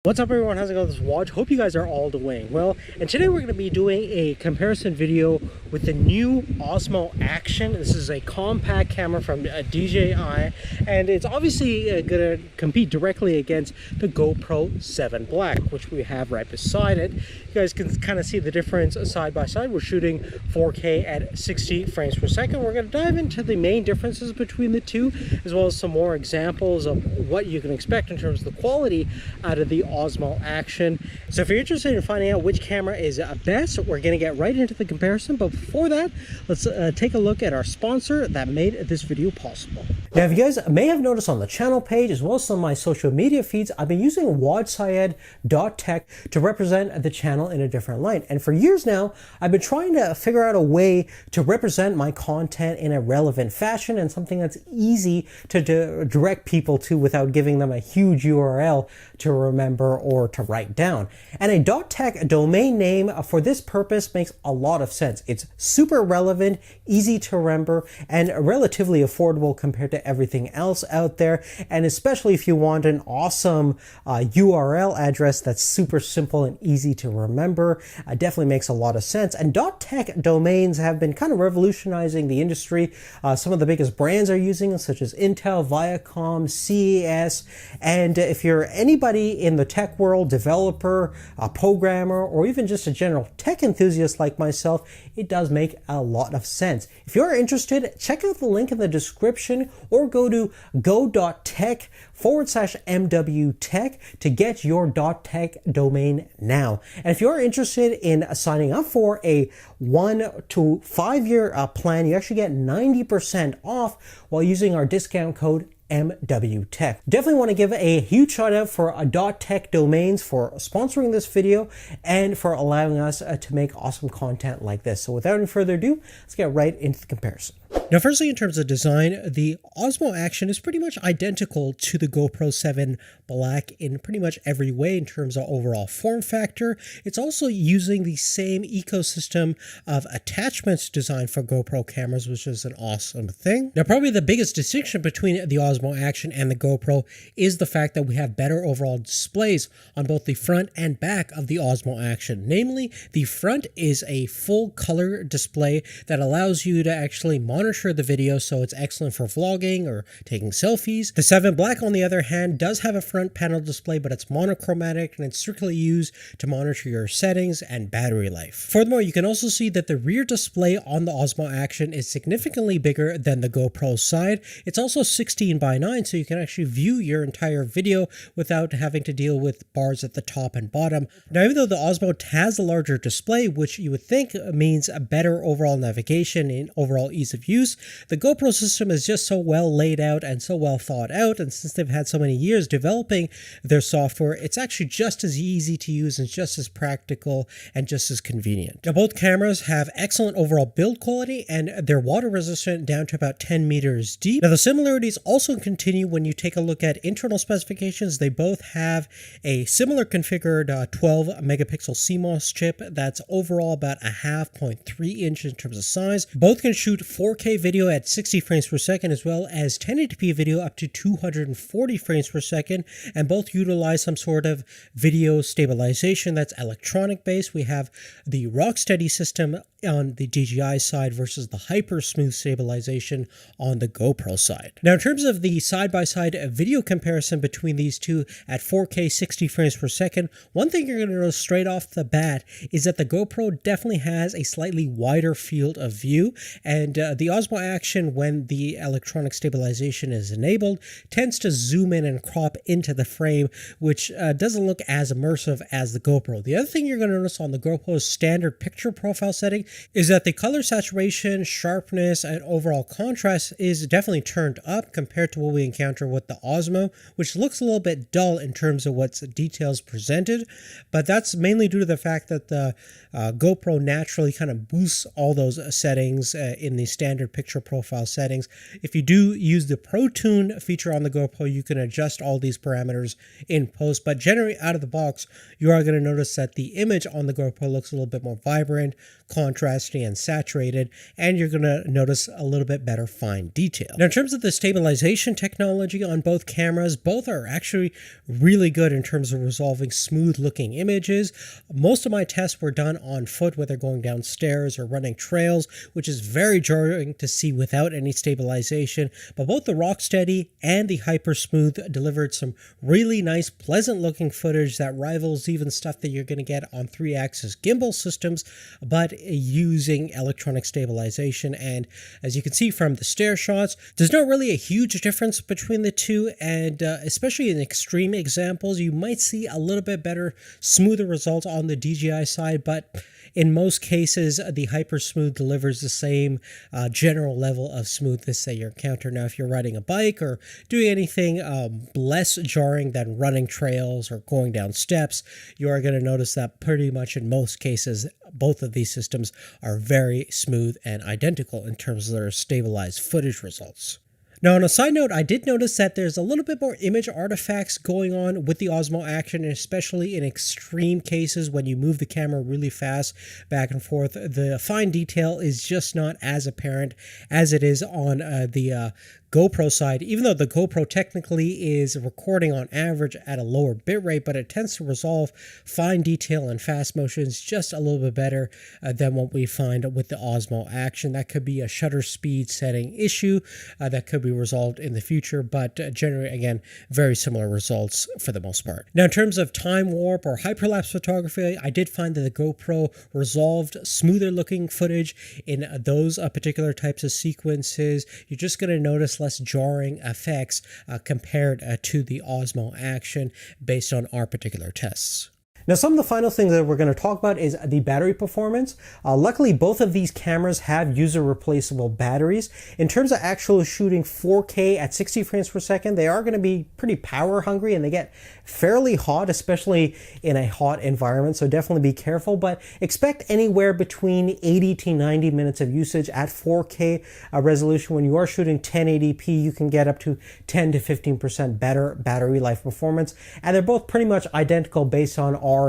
What's up everyone, how's it going? This is Waj. Hope you guys are all doing well. And today we're going to be doing a comparison video with the new Osmo Action. This is a compact camera from DJI, and it's obviously going to compete directly against the GoPro 7 Black, which we have right beside it. You guys can kind of see the difference side by side. We're shooting 4K at 60 frames per second. We're going to dive into the main differences between the two, as well as some more examples of what you can expect in terms of the quality out of the Osmo Action. So if you're interested in finding out which camera is best, we're going to get right into the comparison. But before that, let's take a look at our sponsor that made this video possible. Now, if you guys may have noticed on the channel page, as well as some of my social media feeds, I've been using wajsyed.tech to represent the channel in a different light. And for years now, I've been trying to figure out a way to represent my content in a relevant fashion and something that's easy to direct people to without giving them a huge URL to remember or to write down. And a .tech domain name for this purpose makes a lot of sense. It's super relevant, easy to remember, and relatively affordable compared to everything else out there. And especially if you want an awesome URL address that's super simple and easy to remember, definitely makes a lot of sense. And .tech domains have been kind of revolutionizing the industry. Some of the biggest brands are using them, such as Intel, Viacom, CES. And if you're anybody in the tech world, developer, a programmer, or even just a general tech enthusiast like myself, it does make a lot of sense. If you're interested, check out the link in the description or go to go.tech/MWTech to get your .tech domain now. And if you're interested in signing up for a 1 to 5 year plan, you actually get 90% off while using our discount code MWTech. Definitely want to give a huge shout out for .tech domains for sponsoring this video and for allowing us to make awesome content like this. So without any further ado, let's get right into the comparison. Now, firstly, in terms of design, the Osmo Action is pretty much identical to the GoPro 7 Black in pretty much every way in terms of overall form factor. It's also using the same ecosystem of attachments designed for GoPro cameras, which is an awesome thing. Now, probably the biggest distinction between the Osmo Action and the GoPro is the fact that we have better overall displays on both the front and back of the Osmo Action. Namely, the front is a full color display that allows you to actually monitor the video, so it's excellent for vlogging or taking selfies. The 7 Black, on the other hand, does have a front panel display, but it's monochromatic and it's strictly used to monitor your settings and battery life. Furthermore, you can also see that the rear display on the Osmo Action is significantly bigger than the GoPro side. It's also 16:9, so you can actually view your entire video without having to deal with bars at the top and bottom. Now, even though the Osmo has a larger display, which you would think means a better overall navigation and overall ease of use, the GoPro system is just so well laid out and so well thought out, and since they've had so many years developing their software, it's actually just as easy to use and just as practical and just as convenient. Now, both cameras have excellent overall build quality and they're water resistant down to about 10 meters deep. Now, the similarities also continue when you take a look at internal specifications. They both have a similar configured 12 megapixel CMOS chip that's overall about a 0.3 inch in terms of size. Both can shoot 4K video at 60 frames per second, as well as 1080p video up to 240 frames per second, and both utilize some sort of video stabilization that's electronic based. We have the Rocksteady system on the DJI side versus the hyper smooth stabilization on the GoPro side. Now, in terms of the side-by-side video comparison between these two at 4K 60 frames per second, one thing you're going to notice straight off the bat is that the GoPro definitely has a slightly wider field of view, and the Osmo Action, when the electronic stabilization is enabled, tends to zoom in and crop into the frame, which doesn't look as immersive as the GoPro. The other thing you're going to notice on the GoPro's standard picture profile setting is that the color saturation, sharpness, and overall contrast is definitely turned up compared to what we encounter with the Osmo, which looks a little bit dull in terms of what's details presented, but that's mainly due to the fact that the GoPro naturally kind of boosts all those settings in the standard picture profile settings. If you do use the Pro Tune feature on the GoPro, you can adjust all these parameters in post, but generally out of the box, you are going to notice that the image on the GoPro looks a little bit more vibrant, contrast contrasty and saturated, and you're going to notice a little bit better fine detail. Now, in terms of the stabilization technology on both cameras, both are actually really good in terms of resolving smooth looking images. Most of my tests were done on foot, whether going downstairs or running trails, which is very jarring to see without any stabilization, but both the Rocksteady and the Hyper Smooth delivered some really nice, pleasant looking footage that rivals even stuff that you're going to get on 3-axis gimbal systems, but using electronic stabilization. And as you can see from the stair shots, there's not really a huge difference between the two, and especially in extreme examples, you might see a little bit better, smoother results on the DJI side, but in most cases, the Hyper Smooth delivers the same general level of smoothness that you encounter. Now, if you're riding a bike or doing anything less jarring than running trails or going down steps, you are going to notice that pretty much in most cases, both of these systems are very smooth and identical in terms of their stabilized footage results. Now, on a side note, I did notice that there's a little bit more image artifacts going on with the Osmo Action, and especially in extreme cases when you move the camera really fast back and forth. The fine detail is just not as apparent as it is on the GoPro side, even though the GoPro technically is recording on average at a lower bitrate, but it tends to resolve fine detail and fast motions just a little bit better than what we find with the Osmo Action. That could be a shutter speed setting issue that could be resolved in the future, but generally, again, very similar results for the most part. Now, in terms of time warp or hyperlapse photography, I did find that the GoPro resolved smoother looking footage in those particular types of sequences. You're just going to notice less jarring effects compared to the Osmo Action based on our particular tests. Now, some of the final things that we're going to talk about is the battery performance. Luckily, both of these cameras have user replaceable batteries. In terms of actually shooting 4K at 60 frames per second, they are going to be pretty power hungry and they get fairly hot, especially in a hot environment. So definitely be careful, but expect anywhere between 80 to 90 minutes of usage at 4K resolution. When you are shooting 1080p, you can get up to 10 to 15% better battery life performance. And they're both pretty much identical based on our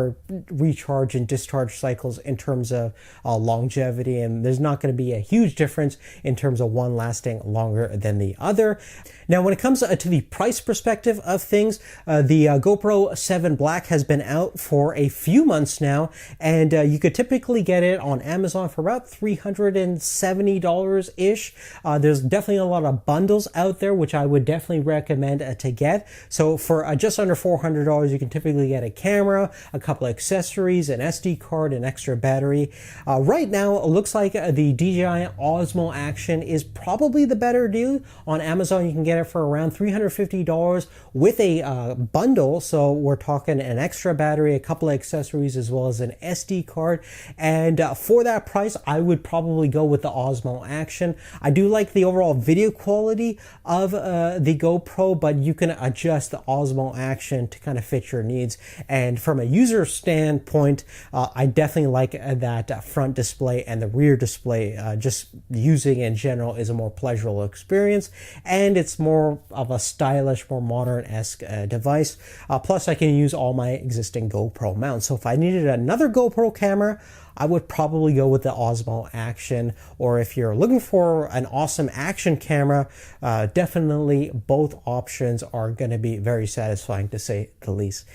recharge and discharge cycles in terms of longevity, and there's not going to be a huge difference in terms of one lasting longer than the other. Now, when it comes to the price perspective of things, the GoPro 7 Black has been out for a few months now, and you could typically get it on Amazon for about $370-ish. There's definitely a lot of bundles out there, which I would definitely recommend to get. So for just under $400, you can typically get a camera, a couple of accessories, an SD card, an extra battery. Right now, it looks like the DJI Osmo Action is probably the better deal. On Amazon, you can get it for around $350 with a bundle. So we're talking an extra battery, a couple of accessories, as well as an SD card. And for that price, I would probably go with the Osmo Action. I do like the overall video quality of the GoPro, but you can adjust the Osmo Action to kind of fit your needs. And from a user standpoint, I definitely like that front display, and the rear display just using in general is a more pleasurable experience, and it's more of a stylish, more modern-esque device. Plus, I can use all my existing GoPro mounts. So if I needed another GoPro camera, I would probably go with the Osmo Action. Or if you're looking for an awesome action camera, definitely both options are going to be very satisfying, to say the least.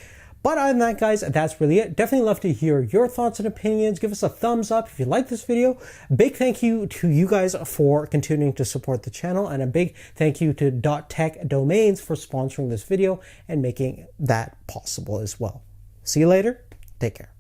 But other than that, guys, that's really it. Definitely love to hear your thoughts and opinions. Give us a thumbs up if you like this video. Big thank you to you guys for continuing to support the channel, and a big thank you to .tech Domains for sponsoring this video and making that possible as well. See you later. Take care.